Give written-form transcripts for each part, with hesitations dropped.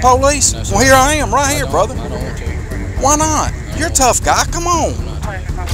police? No, sir. Well, here I am, right here, brother. I don't want to. Why not? You're a tough guy. Come on.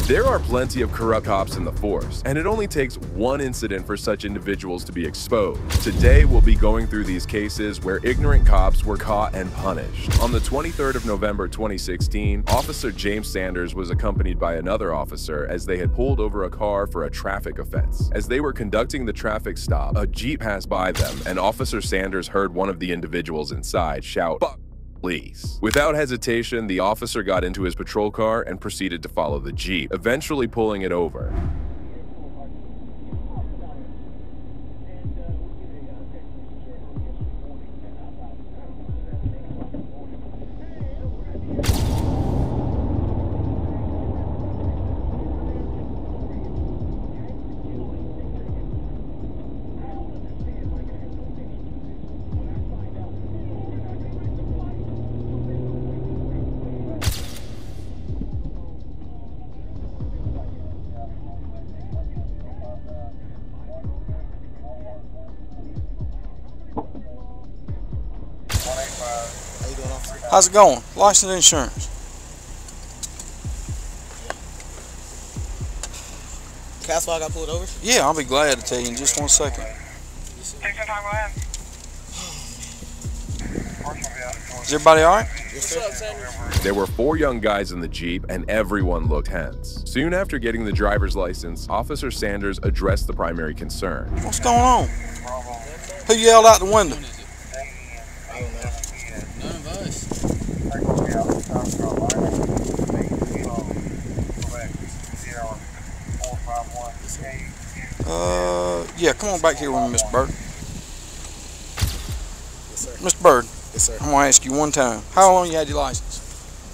There are plenty of corrupt cops in the force, and it only takes one incident for such individuals to be exposed. Today, we'll be going through these cases where ignorant cops were caught and punished. On the 23rd of November 2016, Officer James Sanders was accompanied by another officer as they had pulled over a car for a traffic offense. As they were conducting the traffic stop, a Jeep passed by them, and Officer Sanders heard one of the individuals inside shout, "Fuck police." Without hesitation, the officer got into his patrol car and proceeded to follow the Jeep, eventually pulling it over. How's it going? License and insurance. Castle, I got pulled over? Yeah, I'll be glad to tell you in just 1 second. Take some time, go ahead. Is everybody all right? Yes, sir. There were 4 young guys in the Jeep, and everyone looked tense. Soon after getting the driver's license, Officer Sanders addressed the primary concern. What's going on? Who yelled out the window? I don't know. None of us. Yeah, come on back here with me, Mr. Bird. Yes, sir. Mr. Bird, Yes, sir. I'm going to ask you one time. How long you had your license?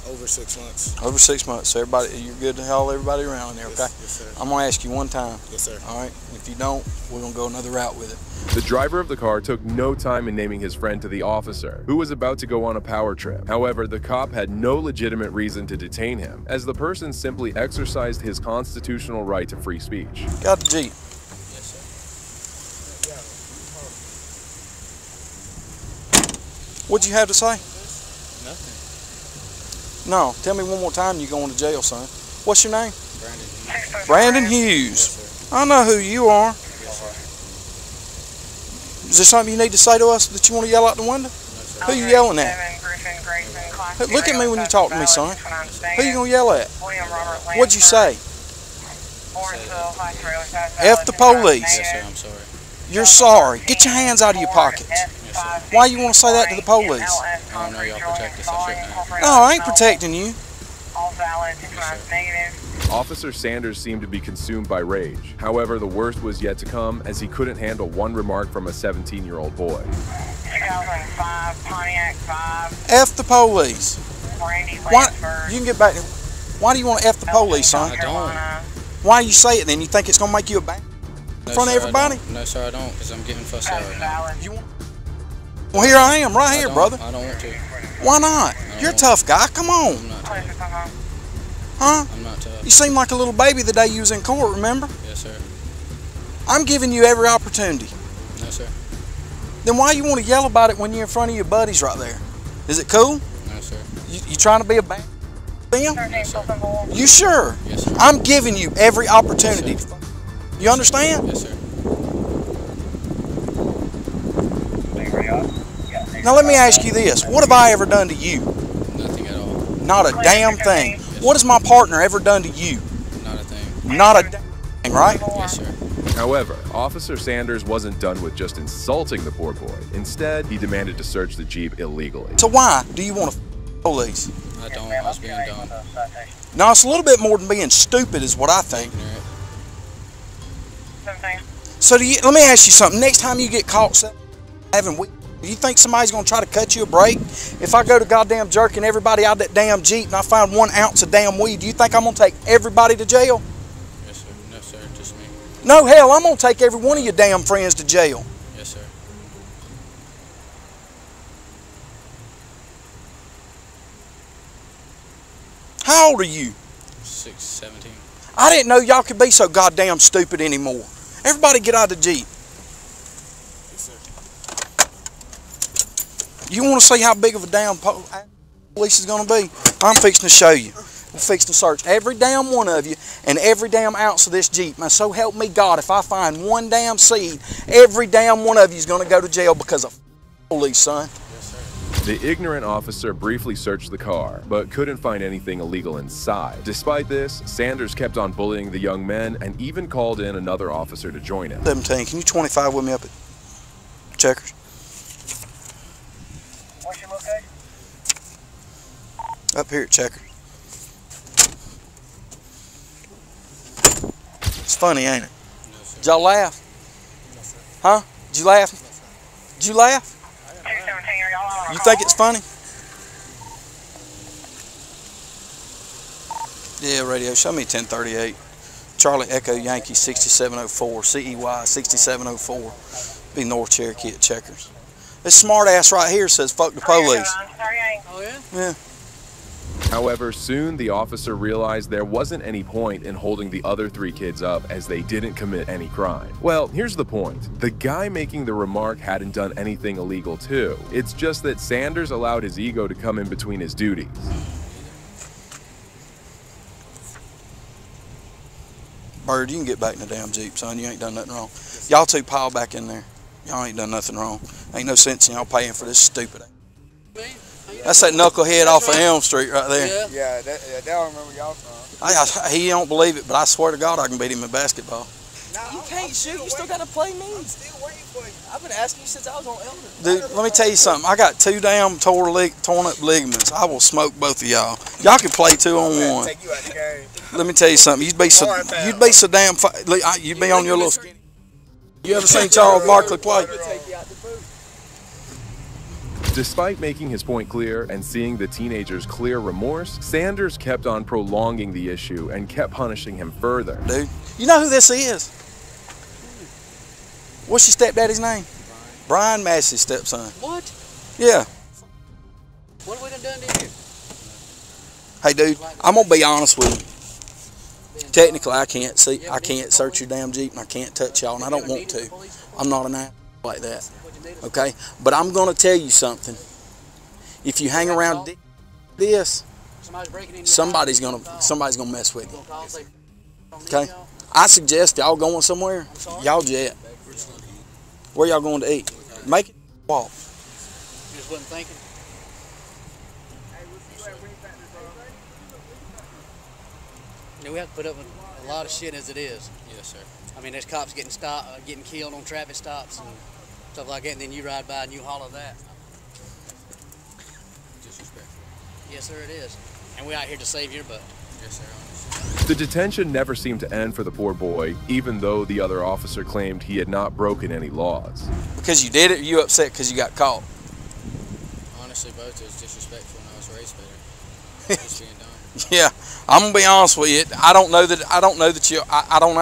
Over 6 months. Over 6 months. So everybody, you're good to haul everybody around in there, okay? Yes, sir. I'm going to ask you one time. Yes, sir. All right? If you don't, we're going to go another route with it. The driver of the car took no time in naming his friend to the officer, who was about to go on a power trip. However, the cop had no legitimate reason to detain him, as the person simply exercised his constitutional right to free speech. Got the Jeep. Yes, sir. What'd you have to say? Nothing. No. Tell me one more time you're going to jail, son. What's your name? Brandon. Brandon Hughes. Yes, I know who you are. sir. Yes, sir. Is there something you need to say to us that you want to yell out the window? No, sir. Who you yelling at? Hey, Look at me when you talk to me, son. Who you going to yell at? What'd you say? F the police. Yes, sir. I'm sorry. You're sorry. Get your hands out of your pockets. Yes, sir. Why you want to say that to the police? I don't know y'all protect us. I shouldn't have. No, I ain't protecting you. All valid, negative. Officer Sanders seemed to be consumed by rage. However, the worst was yet to come, as he couldn't handle one remark from a 17-year-old boy. 2005 Pontiac 5. F the police. Brandy Why? Lansford. You can get back. Why do you want to F the police, son? I don't. Why you say it then? You think it's going to make you a bad in front of sir, everybody? No, sir, I don't, because I'm getting fussed out right now. You want? Well, here I am, right here, brother. I don't want to. Why not? You're a tough guy. Come on. I'm not tough. Huh? I'm not tough. You seem like a little baby the day you was in court, remember? Yes, sir. I'm giving you every opportunity. No, sir. Then why you want to yell about it when you're in front of your buddies right there? Is it cool? No, sir. You trying to be a bad them? You sure? Yes, sir. I'm giving you every opportunity. Yes, You understand? Yes, sir. Now let me ask you this. What have I ever done to you? Nothing at all. Not a damn thing. What has my partner ever done to you? Not a thing. Not a damn thing, right? Yes, sir. However, Officer Sanders wasn't done with just insulting the poor boy. Instead, he demanded to search the Jeep illegally. So why do you want to police? I don't. I was being dumb. No, it's a little bit more than being stupid is what I think. Ignorant. So let me ask you something. Next time you get caught having weed, do you think somebody's going to try to cut you a break? If I go to goddamn jerking everybody out of that damn Jeep and I find 1 ounce of damn weed, do you think I'm going to take everybody to jail? Yes, sir. No, sir. Just me. No, hell, I'm going to take every one of your damn friends to jail. Yes, sir. How old are you? 17. I didn't know y'all could be so goddamn stupid anymore. Everybody get out of the Jeep. Yes, sir. You want to see how big of a damn police is going to be? I'm fixing to show you. We're fixing to search every damn one of you and every damn ounce of this Jeep. Man, so help me God, if I find one damn seed, every damn one of you is going to go to jail because of police, son. The ignorant officer briefly searched the car, but couldn't find anything illegal inside. Despite this, Sanders kept on bullying the young men and even called in another officer to join him. 17, can you 25 with me up at Checkers? What's your location? Up here at Checkers. It's funny, ain't it? Did y'all laugh? Huh? Did you laugh? Did you laugh? 217, are y'all on a You call? think it's funny? Yeah, radio. Show me 1038. Charlie Echo Yankee 6704. CEY 6704. Be North Cherokee at Checkers. This smart ass right here says fuck the police. 38. Oh, yeah? Yeah. However, soon the officer realized there wasn't any point in holding the other 3 kids up as they didn't commit any crime. Well, here's the point. The guy making the remark hadn't done anything illegal too. It's just that Sanders allowed his ego to come in between his duties. Bird, you can get back in the damn Jeep, son. You ain't done nothing wrong. Y'all two pile back in there. Y'all ain't done nothing wrong. Ain't no sense in y'all paying for this stupid. That's that knucklehead off of Elm Street right there. Yeah. Yeah, that don't remember y'all from. He don't believe it, but I swear to God I can beat him in basketball. You can't shoot. You still gotta play me. I'm still waiting for you. I've been asking you since I was on Elder. Dude, let me tell you something. I got 2 damn torn up ligaments. I will smoke both of y'all. Y'all can play 2-on-1. Take you out the game. Let me tell you something. You'd be so damn. You'd be on your little skinny. You ever seen Charles Barkley play? Take you out the booth. Despite making his point clear and seeing the teenager's clear remorse, Sanders kept on prolonging the issue and kept punishing him further. Dude, you know who this is? What's your stepdaddy's name? Brian Massey's stepson. What? Yeah. What have we done to you? Hey, dude, I'm gonna be honest with you. Technically, I can't see. I can't search your damn Jeep, and I can't touch y'all, and I don't want to. I'm not an ass like that. Okay, but I'm gonna tell you something. If you hang around this, somebody's gonna mess with you. Okay, I suggest y'all going somewhere. Y'all jet. Where y'all going to eat? Make it walk. You just wasn't thinking. You know, we have to put up with a lot of shit as it is. Yes, sir. I mean, there's cops getting stopped, getting killed on traffic stops and stuff like that, and then you ride by and you holler that. Disrespectful. Yes, sir, it is. And we're out here to save your butt. Yes, sir. The detention never seemed to end for the poor boy, even though the other officer claimed he had not broken any laws. Because you did it, or you upset because you got caught? Honestly, both is disrespectful when I was raised better. Just being dumb. Yeah, I'm gonna be honest with you. I don't know that you. I don't know.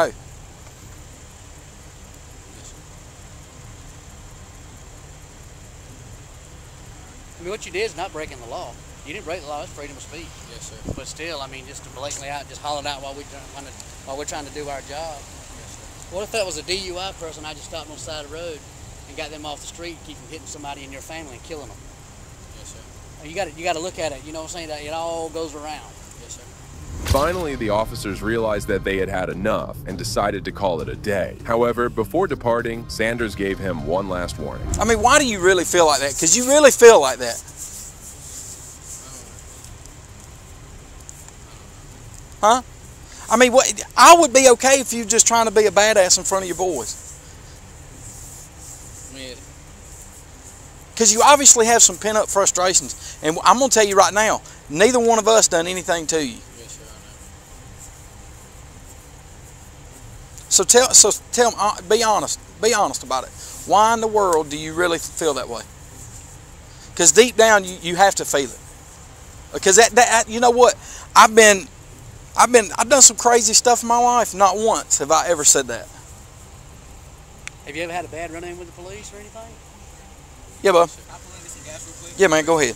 I mean, what you did is not breaking the law. You didn't break the law, it's freedom of speech. Yes, sir. But still, I mean, just to blatantly out, just hollering out while we're trying to do our job. Yes, sir. What if that was a DUI person? I just stopped on the side of the road and got them off the street, keep from hitting somebody in your family and killing them. Yes, sir. You got to look at it. You know what I'm saying? That it all goes around. Yes, sir. Finally, the officers realized that they had had enough and decided to call it a day. However, before departing, Sanders gave him one last warning. I mean, why do you really feel like that? Because you really feel like that. Huh? I mean, I would be okay if you just trying to be a badass in front of your boys. I mean, Because you obviously have some pent-up frustrations. And I'm going to tell you right now, neither one of us done anything to you. yes, sir, I know. So tell me, be honest about it. Why in the world do you really feel that way? Because deep down, you have to feel it. Because that you know what? I've done some crazy stuff in my life. Not once have I ever said that. Have you ever had a bad run-in with the police or anything? Yeah, bub. Yeah, man, go ahead.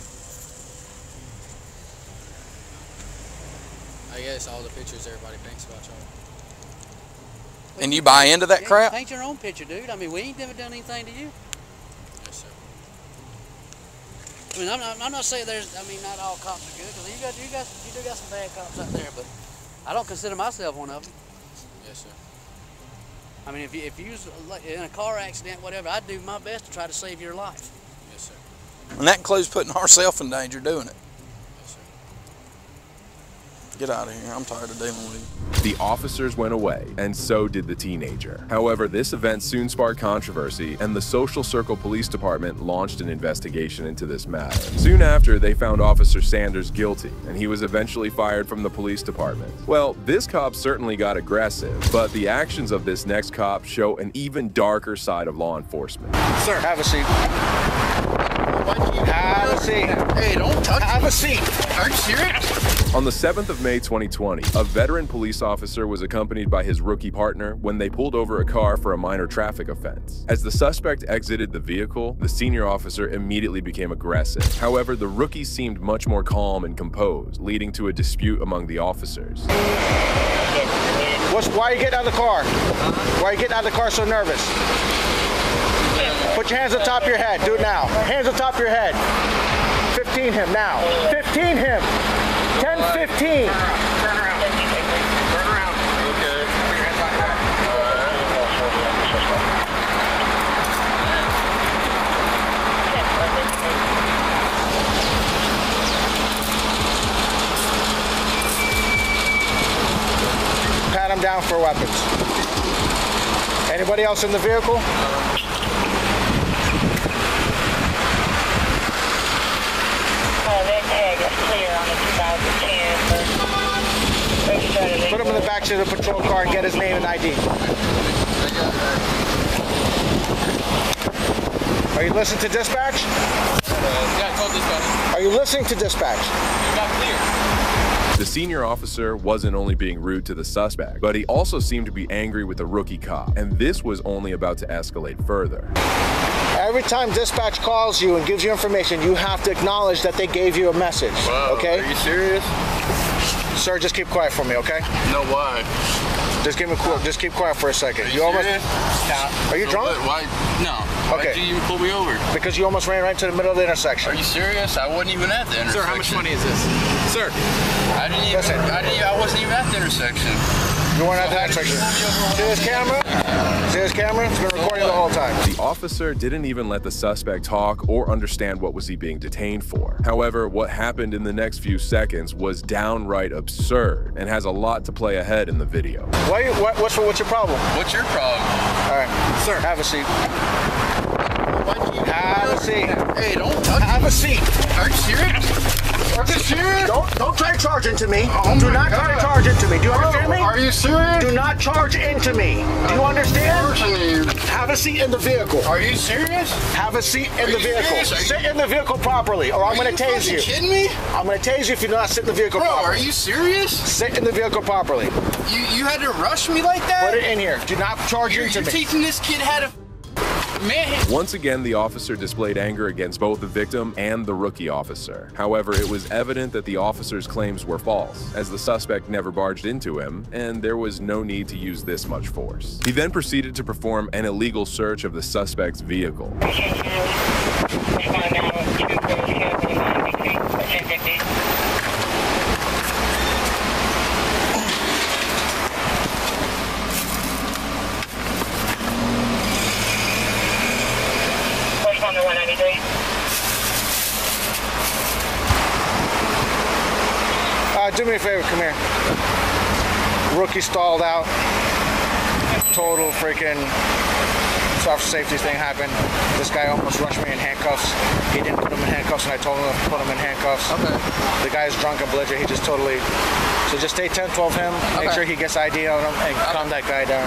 I guess all the pictures everybody thinks about y'all. And you buy into that crap? Paint your own picture, dude. I mean, we ain't never done anything to you. Yes, sir. I mean, I'm not saying there's. I mean, not all cops are good, because you do got some bad cops out there, but I don't consider myself one of them. Yes, sir. I mean, if you was in a car accident, whatever, I'd do my best to try to save your life. Yes, sir. And that includes putting ourselves in danger doing it. Yes, sir. Get out of here. I'm tired of dealing with you. The officers went away, and so did the teenager. However, this event soon sparked controversy, and the Social Circle Police Department launched an investigation into this matter. Soon after, they found Officer Sanders guilty, and he was eventually fired from the police department. Well, this cop certainly got aggressive, but the actions of this next cop show an even darker side of law enforcement. Sir, have a seat. Have a seat. Hey, don't touch Have a seat. Are you serious? On the 7th of May 2020, a veteran police officer was accompanied by his rookie partner when they pulled over a car for a minor traffic offense. As the suspect exited the vehicle, the senior officer immediately became aggressive. However, the rookie seemed much more calm and composed, leading to a dispute among the officers. Why are you getting out of the car? Why are you getting out of the car so nervous? Put your hands on top of your head. Do it now. Hands on top of your head. 15 him now. 15 him. 10, 15. Turn around. Turn around. Okay. Put your hands on your head. Pat him down for weapons. Anybody else in the vehicle? That tag is clear on the 2010. Put him in the back of the patrol car and get his name and ID. Are you listening to dispatch? Yeah, I told dispatch. Are you listening to dispatch? You got clear. The senior officer wasn't only being rude to the suspect, but he also seemed to be angry with the rookie cop, and this was only about to escalate further. Every time dispatch calls you and gives you information, you have to acknowledge that they gave you a message. Whoa, okay? Are you serious? Sir, just keep quiet for me, okay? No, why? Just keep quiet for a second. Are you serious? Are you drunk? Why? No. Okay. Why did you even pull me over? Because you almost ran right into the middle of the intersection. Are you serious? I wasn't even at the intersection. Sir, how much money is this? Sir. I wasn't even at the intersection. You weren't at the intersection. See this camera? See this camera? It's been recording the whole time. The officer didn't even let the suspect talk or understand what was he being detained for. However, what happened in the next few seconds was downright absurd and has a lot to play ahead in the video. What's your problem? What's your problem? All right, sir, have a seat. Have a seat. Hey, don't touch Have a seat. Are you serious? Are you serious? Don't try to charge into me. Do not try to charge into me. Do you understand me? Are you serious? Do not charge into me. Do you understand? Have a seat in the vehicle. Are you serious? Have a seat in the you vehicle. serious? Sit in the vehicle properly, or I'm going to tase you. Are you kidding me? I'm going to tase you if you do not sit in the vehicle Bro, properly. are you serious? Sit in the vehicle properly. You had to rush me like that? Put it in here. Do not charge You're into me. teaching this kid how to man. Once again, the officer displayed anger against both the victim and the rookie officer. However, it was evident that the officer's claims were false, as the suspect never barged into him, and there was no need to use this much force. He then proceeded to perform an illegal search of the suspect's vehicle. Responder 193. Do me a favor, come here. Rookie stalled out. Total freaking officer safety thing happened. This guy almost rushed me in handcuffs. He didn't put him in handcuffs, and I told him to put him in handcuffs. Okay. The guy's drunk and belligerent. He just totally. So just stay 10, 12 him. Make sure he gets ID on him and calm that guy down.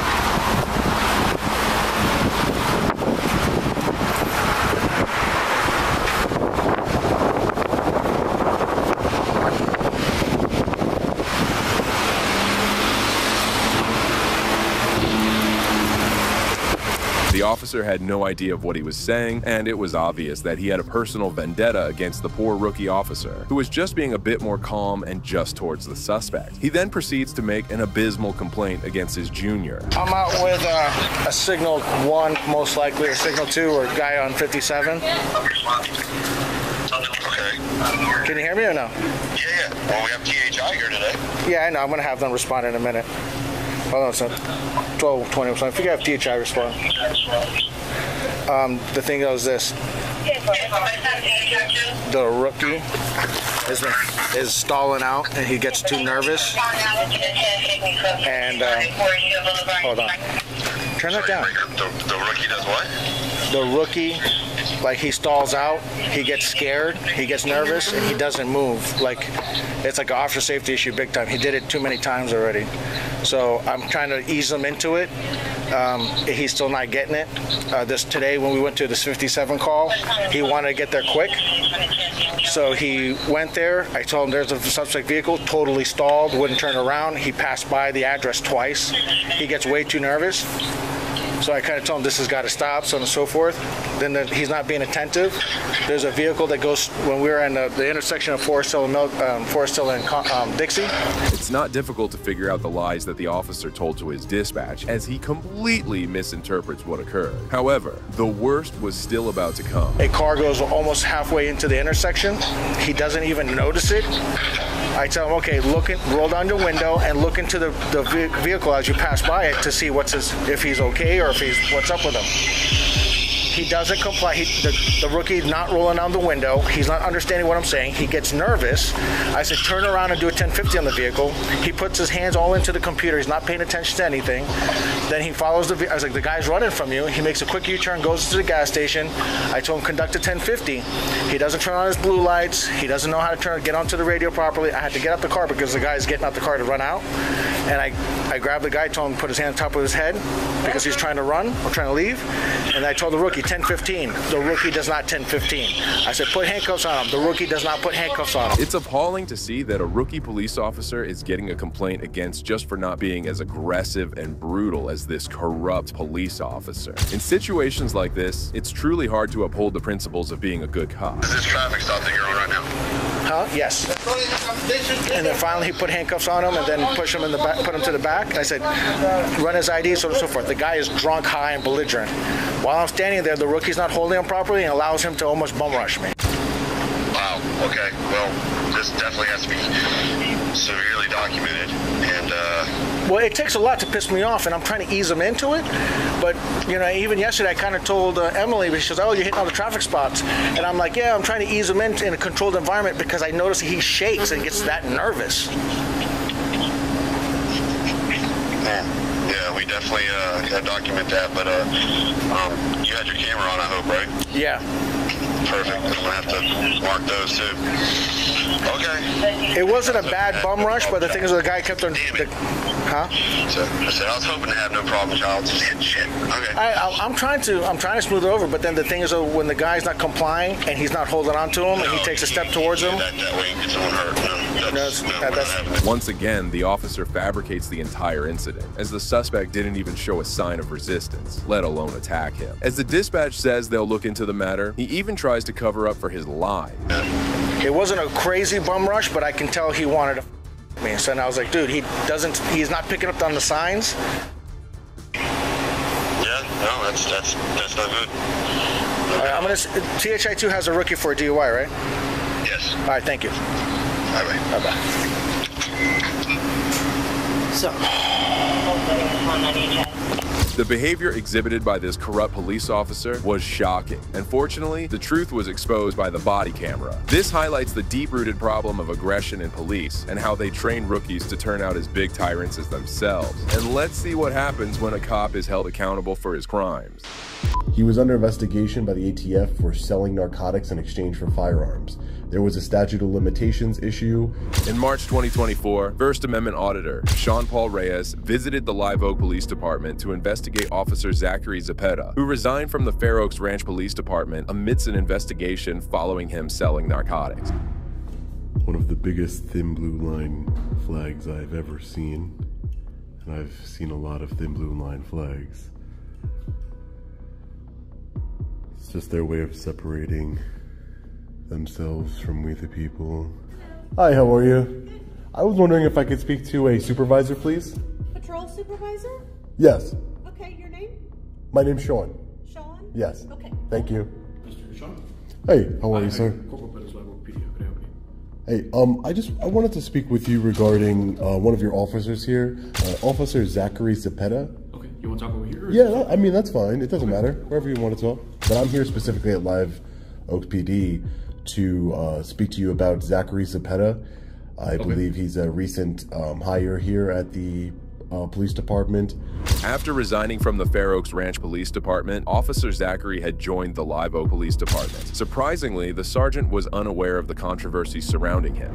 The officer had no idea of what he was saying, and it was obvious that he had a personal vendetta against the poor rookie officer, who was just being a bit more calm and just towards the suspect. He then proceeds to make an abysmal complaint against his junior. I'm out with a signal 1, most likely, or signal 2, or guy on 57. Can you hear me or no? Yeah. Well, we have THI here today. Yeah, I know. I'm going to have them respond in a minute. Hold on, son. 12:20. So if you have THI respond. The thing is this. The rookie is stalling out and he gets too nervous. And hold on. Turn that down. The rookie does what? The rookie, like, he stalls out, he gets scared, he gets nervous, and he doesn't move. Like, it's like an officer safety issue big time. He did it too many times already. So I'm trying to ease him into it. He's still not getting it. Today when we went to this 57 call, he wanted to get there quick. So he went there. I told him there's a suspect vehicle, totally stalled, wouldn't turn around. He passed by the address twice. He gets way too nervous. So I kind of told him this has got to stop, so on and so forth. Then he's not being attentive. There's a vehicle that goes, when we were in the intersection of Forest Hill and Dixie. It's not difficult to figure out the lies that the officer told to his dispatch, as he completely misinterprets what occurred. However, the worst was still about to come. A car goes almost halfway into the intersection. He doesn't even notice it. I tell him, okay, roll down your window and look into the vehicle as you pass by it to see if he's okay or what's up with him. He doesn't comply. The rookie's not rolling down the window. He's not understanding what I'm saying. He gets nervous. I said, turn around and do a 1050 on the vehicle. He puts his hands all into the computer. He's not paying attention to anything. Then he follows I was like, the guy's running from you. He makes a quick U-turn, goes to the gas station. I told him, conduct a 1050. He doesn't turn on his blue lights. He doesn't know how to get onto the radio properly. I had to get out the car because the guy's getting out the car to run out. And I grabbed the guy, told him to put his hand on top of his head because he's trying to run or trying to leave. And I told the rookie, 1015. The rookie does not 1015. I said, put handcuffs on him. The rookie does not put handcuffs on him. It's appalling to see that a rookie police officer is getting a complaint against just for not being as aggressive and brutal as this corrupt police officer. In situations like this, it's truly hard to uphold the principles of being a good cop. Is this traffic stop that you're on right now? Huh? Yes. And then finally he put handcuffs on him and then push him in the back, put him to the back. And I said, run his ID, so on and so forth. The guy is drunk, high, and belligerent. While I'm standing there, the rookie's not holding him properly and allows him to almost bum rush me. Wow. Okay. Well, this definitely has to be severely documented. And well, it takes a lot to piss me off, and I'm trying to ease him into it. But you know, even yesterday, I kind of told Emily, because she goes, "Oh, you're hitting all the traffic spots," and I'm like, "Yeah, I'm trying to ease him in a controlled environment because I notice he shakes and gets that nervous." Yeah, we definitely gotta document that. But you had your camera on, I hope, right? Yeah. Perfect. I'm gonna have to mark those too. Okay. It wasn't a bad bum rush, but the thing is, the guy kept on. Huh? So I said I was hoping to have no problem, child. Just hit shit. Okay. I'm trying to smooth it over, but then the thing is, when the guy's not complying and he's not holding on to him, and he takes a step towards him. That way you get someone hurt. No, Once again, the officer fabricates the entire incident, as the suspect didn't even show a sign of resistance, let alone attack him. As the dispatch says they'll look into the matter, he even tries to cover up for his lie. It wasn't a crazy bum rush, but I can tell he wanted to me. So I was like, dude, he's not picking up on the signs. Yeah, no, that's not good. I'm gonna. THI2 has a rookie for a DUI, right? Yes. All right, thank you. Bye-bye. Bye-bye. So. The behavior exhibited by this corrupt police officer was shocking. Unfortunately, the truth was exposed by the body camera. This highlights the deep-rooted problem of aggression in police and how they train rookies to turn out as big tyrants as themselves. And let's see what happens when a cop is held accountable for his crimes. He was under investigation by the ATF for selling narcotics in exchange for firearms. There was a statute of limitations issue. In March 2024, First Amendment auditor Sean Paul Reyes visited the Live Oak Police Department to investigate Officer Zachary Zepeda, who resigned from the Fair Oaks Ranch Police Department amidst an investigation following him selling narcotics. One of the biggest thin blue line flags I've ever seen, and I've seen a lot of thin blue line flags. It's just their way of separating themselves from we the people. Hi, how are you? I was wondering if I could speak to a supervisor, please. Patrol supervisor? Yes. Okay, your name? My name's Sean. Sean? Yes. Okay. Thank you. Mr. Sean? Hey, how are you, sir? Corporal Pettis, Live Oak PD. Hey, I wanted to speak with you regarding one of your officers here, Officer Zachary Cepeda. Okay, you want to talk over here? Yeah, I mean, that's fine. It doesn't matter. Wherever you want to talk. But I'm here specifically at Live Oak PD to speak to you about Zachary Cepeda. I believe he's a recent hire here at the police department. After resigning from the Fair Oaks Ranch Police Department, Officer Zachary had joined the Live Oak Police Department. Surprisingly, the sergeant was unaware of the controversy surrounding him.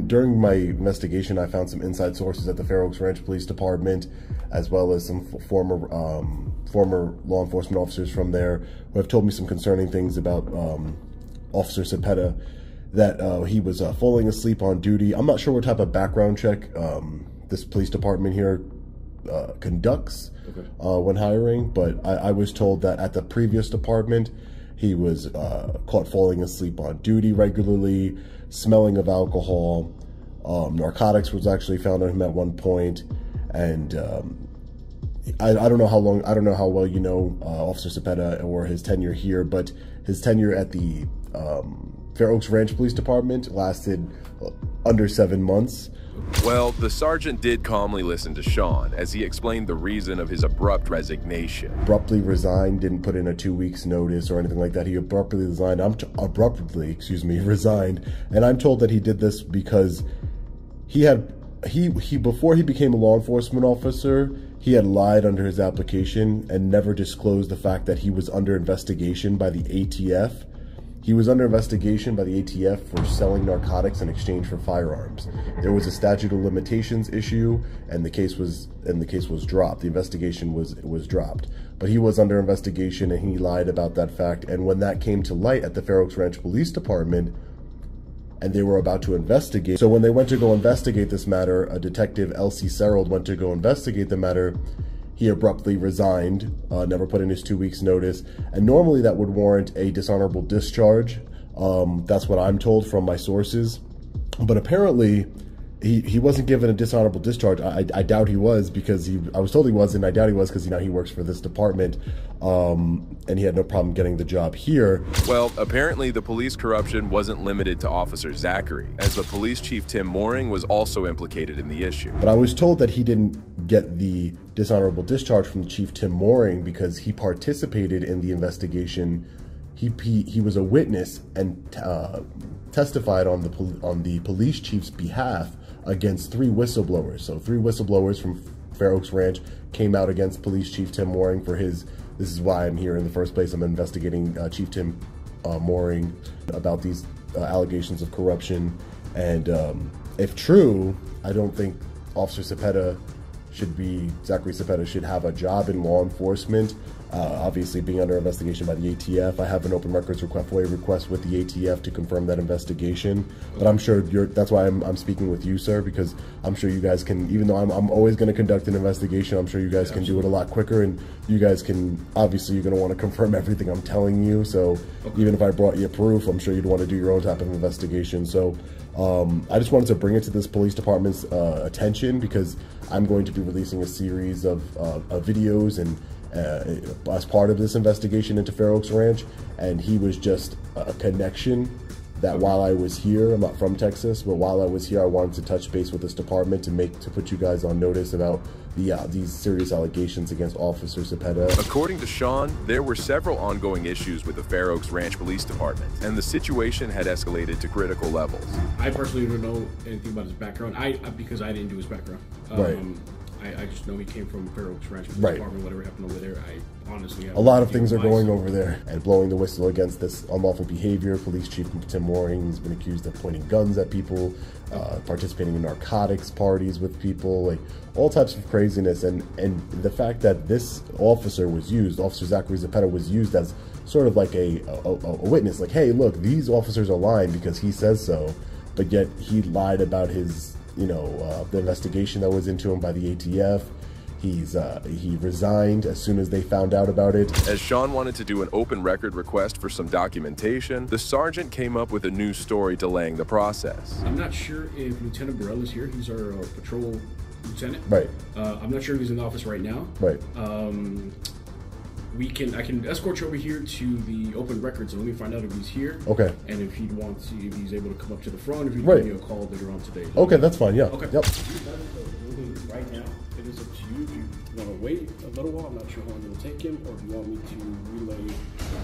During my investigation, I found some inside sources at the Fair Oaks Ranch Police Department, as well as some former law enforcement officers from there who have told me some concerning things about Officer Cepeda, that he was falling asleep on duty. I'm not sure what type of background check this police department here conducts when hiring, but I was told that at the previous department, he was caught falling asleep on duty regularly, smelling of alcohol. Narcotics was actually found on him at one point, and I don't know how well you know Officer Cepeda or his tenure here, but his tenure at the Fair Oaks Ranch Police Department lasted under 7 months. Well, the sergeant did calmly listen to Sean as he explained the reason of his abrupt resignation. Abruptly resigned, didn't put in a 2 weeks notice or anything like that. He abruptly resigned. Resigned, and I'm told that he did this because before he became a law enforcement officer, he had lied under his application and never disclosed the fact that he was under investigation by the ATF. He was under investigation by the ATF for selling narcotics in exchange for firearms. There was a statute of limitations issue, and the case was dropped. The investigation was dropped. But he was under investigation, and he lied about that fact. And when that came to light at the Fair Oaks Ranch Police Department, and they were about to investigate, so when they went to go investigate this matter, a detective, L.C. Serold, went to go investigate the matter. He abruptly resigned, never put in his 2 weeks notice, and normally that would warrant a dishonorable discharge. That's what I'm told from my sources. But apparently, he wasn't given a dishonorable discharge. I doubt he was, because I was told he was, and I doubt he was because he works for this department, and he had no problem getting the job here. Well, apparently the police corruption wasn't limited to Officer Zachary, as the police chief Tim Mooring was also implicated in the issue. But I was told that he didn't get the dishonorable discharge from Chief Tim Mooring because he participated in the investigation. He was a witness and testified on the police chief's behalf against 3 whistleblowers. So 3 whistleblowers from Fair Oaks Ranch came out against Police Chief Tim Mooring for this is why I'm here in the first place. I'm investigating Chief Tim Mooring about these allegations of corruption. And if true, I don't think Officer Cepeda Zachary Cepeda should have a job in law enforcement. Obviously, being under investigation by the ATF, I have an open records FOIA request with the ATF to confirm that investigation. But I'm sure that's why I'm speaking with you, sir, because I'm sure you guys can, even though I'm always going to conduct an investigation, I'm sure you guys can do it a lot quicker, and you guys can, obviously, you're going to want to confirm everything I'm telling you. So even if I brought you proof, I'm sure you'd want to do your own type of investigation. So I just wanted to bring it to this police department's attention, because I'm going to be releasing a series of videos and as part of this investigation into Fair Oaks Ranch, and he was just a connection that while I was here, I'm not from Texas, but while I was here, I wanted to touch base with this department to put you guys on notice about these serious allegations against Officer Cepeda. According to Sean, there were several ongoing issues with the Fair Oaks Ranch Police Department, and the situation had escalated to critical levels. I personally don't know anything about his background, because I didn't do his background. Right. I just know he came from Fair Oaks Ranch Police Department, whatever happened over there. I honestly have a lot of things are going over there, and blowing the whistle against this unlawful behavior. Police Chief Tim Mooring has been accused of pointing guns at people, participating in narcotics parties with people, like all types of craziness. And the fact that this officer was used, Officer Zachary Cepeda, was used as sort of like a witness, like, hey, look, these officers are lying because he says so, but yet he lied about his, the investigation that was into him by the ATF. He resigned as soon as they found out about it. As Sean wanted to do an open record request for some documentation, the sergeant came up with a new story delaying the process. I'm not sure if Lieutenant Burrell is here. He's our patrol lieutenant. Right. I'm not sure if he's in the office right now. Right. I can escort you over here to the open records and let me find out if he's here. Okay. And if he'd want to, if he's able to come up to the front, if he'd Right. give me a call later on today. Okay, that's fine. Yeah. Okay. Yep. Right now, it is up to you. If you want to wait a little while, I'm not sure how long it'll take him, or if you want me to relay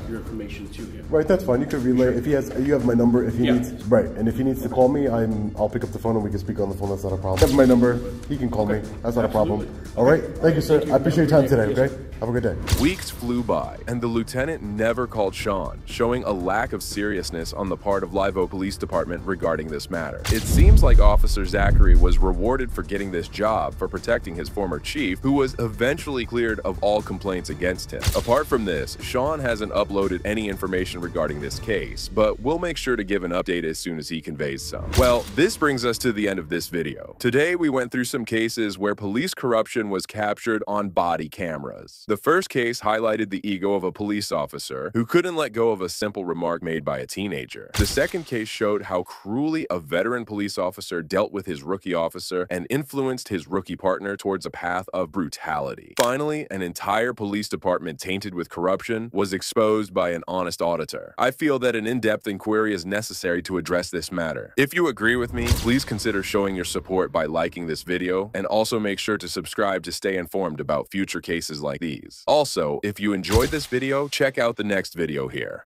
your information to him. Right, that's fine. You could relay if he has. You have my number. If he Yeah. needs, right, and if he needs to call me, I'll pick up the phone and we can speak on the phone. That's not a problem. You have my number. He can call me. That's not a problem. All right. Thank you, sir. I appreciate your time today. Okay. Have a good day. Weeks flew by, and the lieutenant never called Sean, showing a lack of seriousness on the part of Live Oak Police Department regarding this matter. It seems like Officer Zachary was rewarded for getting this job for protecting his former chief, who was eventually cleared of all complaints against him. Apart from this, Sean hasn't uploaded any information regarding this case, but we'll make sure to give an update as soon as he conveys some. Well, this brings us to the end of this video. Today, we went through some cases where police corruption was captured on body cameras. The first case highlighted the ego of a police officer who couldn't let go of a simple remark made by a teenager. The second case showed how cruelly a veteran police officer dealt with his rookie officer and influenced his rookie partner towards a path of brutality. Finally, an entire police department tainted with corruption was exposed by an honest auditor. I feel that an in-depth inquiry is necessary to address this matter. If you agree with me, please consider showing your support by liking this video, and also make sure to subscribe to stay informed about future cases like these. Also, if you enjoyed this video, check out the next video here.